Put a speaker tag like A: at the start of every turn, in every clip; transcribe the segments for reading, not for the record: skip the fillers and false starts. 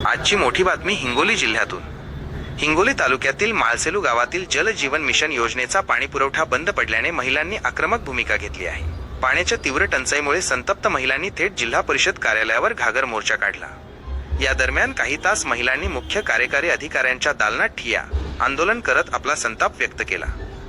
A: आजची मोठी बातमी हिंगोली जिल्ह्यातून। हिंगोली तालुक्यातील माळसेलू गावातील जल जीवन मिशन योजनेचा पाणी पुरवठा बंद पडल्याने महिलांनी आक्रमक भूमिका घेतली आहे। पाण्याच्या तीव्र टंचाईमुळे संतप्त महिलांनी थेट जिल्हा परिषद कार्यालयावर घागर मोर्चा काढला। या दरम्यान काही तास महिलांनी मुख्य कार्यकारी अधिकाऱ्यांच्या दालनात ठिय्या आंदोलन करत आपला संताप व्यक्त केला।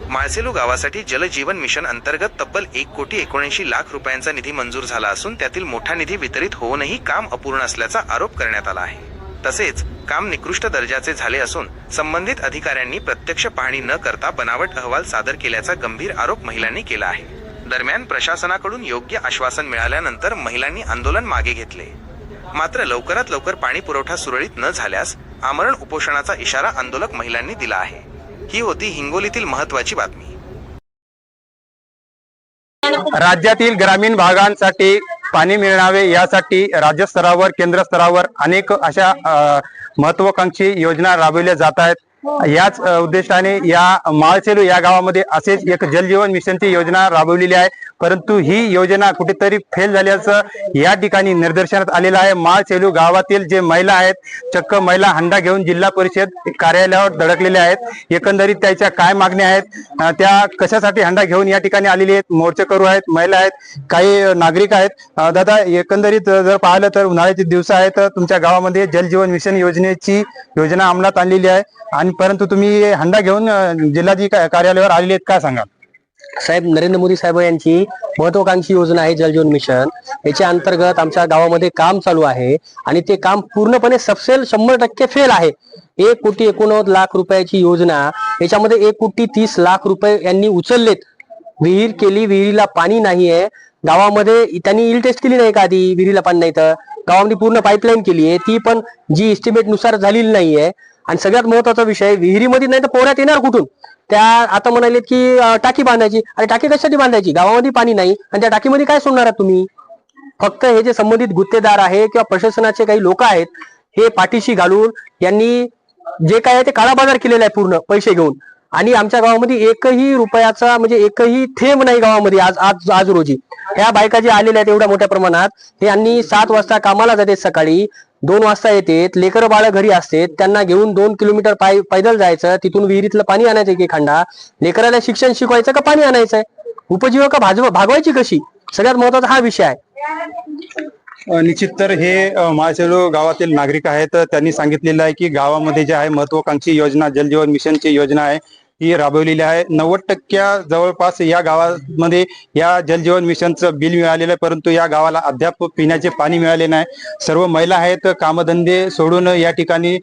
A: माळसेलू गावासाठी जल जीवन मिशन अंतर्गत तब्बल 1,79,00,000 रुपयांचा निधी मंजूर झाला असून त्यातील मोठा निधी वितरित होऊनही काम अपूर्ण असल्याचा आरोप करण्यात आला आहे। तसेच काम निकृष्ट दर्जाचे झाले असून संबंधित अधिकाऱ्यांनी प्रत्यक्ष पाहणी न करता बनावट अहवाल सादर केल्याचा गंभीर आरोप महिलांनी केला आहे। दरम्यान प्रशासनाकडून योग्य आश्वासन मिळाल्यानंतर महिलांनी आंदोलन मागे घेतले। मात्र लवकरात लवकर पाणी पुरवठा सुरळीत न झाल्यास आमरण उपोषणाचा इशारा आंदोलक महिलांनी दिला आहे। ही होती हिंगोलीतील महत्त्वाची बातमी।
B: राज्यातील ग्रामीण भागांसाठी पाणी मिळावे यासाठी राज्य स्तरावर केंद्र स्तरावर अनेक अशा महत्त्वाकांक्षी योजना राबविल्या जात आहेत। याच उद्देशाने या माळसेलू या गावामध्ये असेच एक जल जीवन मिशनची योजना राबवलेली आहे, परंतु ही योजना कुठेतरी फेल झाल्याचं या ठिकाणी निदर्शनास आलेलं आहे। माळसेलू गावातील जे महिला आहेत, चक्क महिला हंडा घेऊन जिल्हा परिषद कार्यालयावर धडकलेल्या आहेत। एकंदरीत त्याच्या काय मागण्या आहेत, त्या कशासाठी हंडा घेऊन या ठिकाणी आलेली आहेत, मोर्चेकरू आहेत, महिला आहेत, काही नागरिक आहेत। दादा, एकंदरीत जर पाहिलं तर उन्हाळ्याचे दिवस आहेत, तुमच्या गावामध्ये जल जीवन मिशन योजनेची योजना अंमलात आणलेली आहे आणि परंतु तुम्ही हंडा घेऊन जिल्हाधिकारी कार्यालयावर आलेले आहेत, काय सांगा?
C: साहेब, नरेंद्र मोदी साहेब यांची महत्वाकांक्षी योजना आहे जल जीवन मिशन। याच्या अंतर्गत आमच्या गावामध्ये काम चालू आहे आणि ते काम पूर्णपणे सबसेल 100% फेल आहे। 1,89,00,000 रुपयाची योजना, याच्यामध्ये 1,30,00,000 रुपये यांनी उचललेत। विहीर केली, विहिरीला पाणी नाहीये गावामध्ये। त्यांनी इल टेस्ट केली नाही का आधी? विहिरीला पाणी नाही तर गावामध्ये पूर्ण पाईपलाईन केली आहे, ती पण जी एस्टिमेट नुसार झालेली नाहीये। आणि सगळ्यात महत्वाचा विषय, विहिरीमध्ये नाही तर पोहण्यात येणार कुठून? त्या आता म्हणालेत की टाकी बांधायची। अरे टाकी कशासाठी बांधायची? गावामध्ये पाणी नाही आणि त्या टाकीमध्ये काय सोडणार आहात तुम्ही? फक्त हे जे संबंधित गुत्तेदार आहे किंवा प्रशासनाचे काही लोक आहेत, हे पाठीशी घालून यांनी जे काय आहे ते काळा बाजार केलेला आहे पूर्ण पैसे घेऊन। आणि आमच्या गावामध्ये एकही रुपयाचा म्हणजे एकही थेंब नाही गावामध्ये आज आज आज रोजी। ह्या बायका जे आलेल्या आहेत एवढ्या मोठ्या प्रमाणात, हे यांनी 7 वाजता कामाला जाते, सकाळी 2 वाजता येतात, लेकरं बाळ घरी असतात, त्यांना घेऊन 2 किलोमीटर पैदल जायचं, तिथून विहिरीतलं पाणी आणायचं एक खंडा, लेकराला शिक्षण शिकवायचं का पाणी आणायचंय, उपजीविका भागवायची कशी, सगळ्यात महत्वाचा हा विषय आहे।
B: निश्चित तर हे माळसेलू गावातील नागरिक आहेत, त्यांनी सांगितलेलं आहे की गावामध्ये जे आहे महत्वाकांक्षी योजना जल जीवन मिशनची योजना आहे ही राबवलेली आहे। 90% जवळपास या गावामध्ये या जल जीवन मिशनचं बिल मिळालेलं आहे, परंतु या गावाला अद्याप पिण्याचे पाणी मिळाले नाही। सर्व महिला आहेत, कामधंदे सोडून या ठिकाणी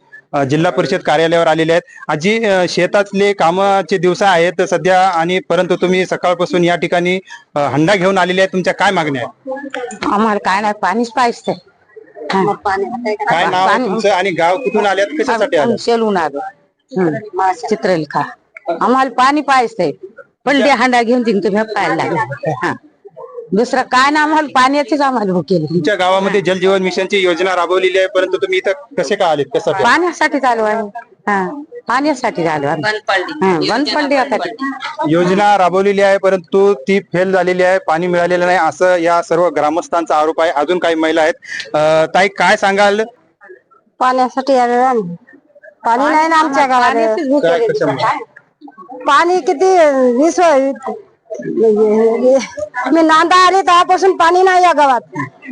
B: जिल्हा परिषद कार्यालयावर आलेले आहेत। आजी, शेतातले कामाचे दिवस आहेत सध्या आणि परंतु तुम्ही सकाळपासून या ठिकाणी हंडा घेऊन आलेले आहेत, तुमच्या काय मागण्या आहेत?
D: आम्हाला काय नाही, पाणीच पाहिजे।
B: काय नाव आहे तुमचं आणि गाव कुठून आल्यात, कशासाठी आले?
D: शेलून आलो, चित्रलेखा। आम्हाला पाणी पाहिजे, पण ते हंडा घेऊन तुम्ही पाहायला लागले। दुसरं काय ना, आम्हाला पाण्याचीच आम्हाला भूक केली।
B: तुमच्या गावामध्ये जल जीवन मिशनची योजना राबवलेली आहे, परंतु तुम्ही इथं कसे का आलेत, कशासाठी?
D: पाण्यासाठी चालू आहे, पाण्यासाठी चालू आहे, बनपल्ली आता
B: योजना राबवलेली आहे परंतु ती फेल झालेली आहे, पाणी मिळालेलं नाही असं या सर्व ग्रामस्थांचा आरोप आहे। अजून काही महिला आहेत, ताई काय सांगाल?
E: पाण्यासाठी आलो आम्ही, पाणी नाही ना आमच्या गावात। पाणी किती 20 मी नांदा आले तेव्हापासून पाणी नाही या गावात।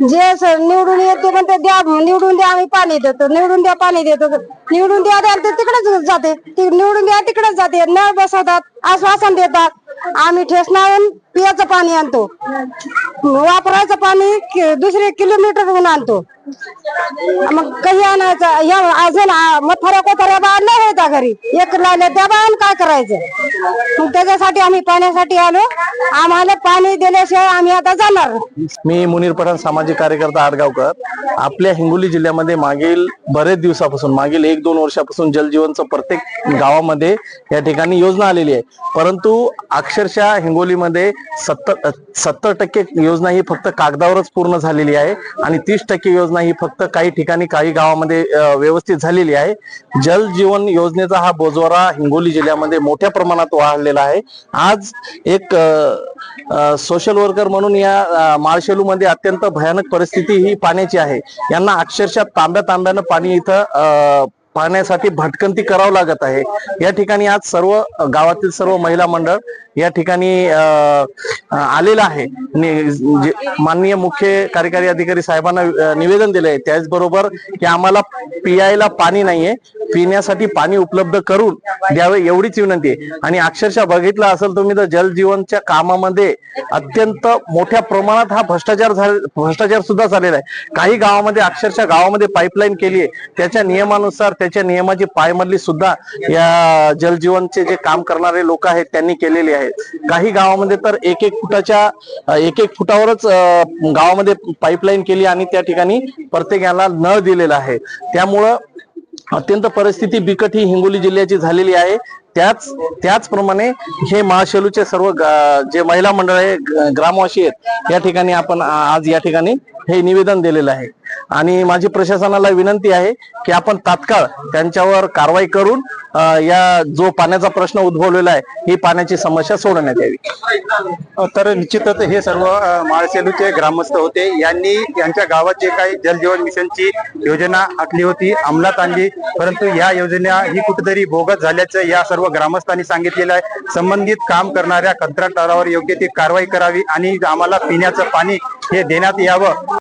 E: जे निवडून येते पण ते द्या, निवडून द्या, आम्ही पाणी देतो, निवडून द्या पाणी देतो, निवडून द्या ते तिकडेच जाते, निवडून द्या तिकडेच जाते, नळ बसवतात, आश्वासन देतात, आम्ही ठेसणारून पियाचं पाणी आणतो, वापरायचं पाणी दुसरे किलोमीटरहून आणतो, मग काही आणायचं या अजून मथाऱ्या कोथाऱ्या बांधल्या आहेत घरी, एक लागले त्या बांध काय करायचं? मग त्याच्यासाठी आम्ही पाण्यासाठी आलो, आम्हाला पाणी दिल्याशिवाय आम्ही आता जाणार।
F: मी मुनीर पठाण, सामाजिक कार्यकर्ता, आडगावकर। आपल्या हिंगोली जिल्ह्यामध्ये मागील बरेच दिवसापासून, मागील 1-2 वर्षापासून जल जीवनचं प्रत्येक गावामध्ये या ठिकाणी योजना आलेली आहे, परंतु अक्षरशः हिंगोलीमध्ये 70% योजना ही फक्त कागदावरच पूर्ण झालेली आहे आणि 30% योजना ही फक्त काही ठिकाणी काही गावामध्ये व्यवस्थित झालेली आहे. जल जीवन योजनेचा हा बोजवारा हिंगोली जिल्ह्यामध्ये मोठ्या प्रमाणात वाढलेला आहे. आज एक सोशल वर्कर म्हणून या माळशेलूमध्ये अत्यंत भयानक परिस्थिती ही पाण्याची आहे. यांना अक्षरशः तांब्यानं पाणी इथं पाण्यासाठी भटकंती करावं लागत आहे. या ठिकाणी आज सर्व गावातील सर्व महिला मंडळ या ठिकाणी आलेलं आहे. माननीय मुख्य कार्यकारी अधिकारी साहेबांना निवेदन दिले आहे. त्याचबरोबर की आम्हाला पियायला पाणी नाहीये, पिण्यासाठी पाणी उपलब्ध करून द्यावे एवढीच विनंती आहे. आणि अक्षरशः बघितलं असेल तुम्ही तर जल जीवनच्या कामामध्ये अत्यंत मोठ्या प्रमाणात हा भ्रष्टाचार सुद्धा झालेला आहे. काही गावामध्ये अक्षरशः गावामध्ये पाईपलाईन केली आहे, त्याच्या नियमानुसार त्याच्या नियमाची पायमल्ली सुद्धा या जल जीवनचे जे काम करणारे लोक आहेत त्यांनी केलेली आहे. काही गावामध्ये तर एक एक फुटावरच गावामध्ये पाईपलाईन केली आणि त्या ठिकाणी प्रत्येकाला नळ दिलेला आहे. त्यामुळं अत्यंत परिस्थिती बिकट ही हिंगोली जिल्ह्याची झालेली आहे. त्याचप्रमाणे हे माळशेलूचे सर्व जे महिला मंडळ आहे, ग्रामवासी आहेत, या ठिकाणी आपण आज या ठिकाणी हे निवेदन दिलेलं आहे. आणि माझी प्रशासनाला विनंती आहे की आपण तात्काळ त्यांच्यावर कारवाई करून या जो पाण्याचा प्रश्न उद्भवलेला आहे ही पाण्याची समस्या सोडवण्यात यावी.
B: तर निश्चितच हे सर्व माळशेलूचे ग्रामस्थ होते. यांनी यांच्या गावात जे काही जल जीवन मिशनची योजना आखली होती, अंमलात आणली, परंतु या योजना ही कुठेतरी बोगस झाल्याचं या सर्व ग्रामस्थांनी सांगितलेलं आहे. संबंधित काम करणाऱ्या कंत्राटदारावर योग्य ती कारवाई करावी आणि आम्हाला पिण्याचं पाणी हे देण्यात यावं.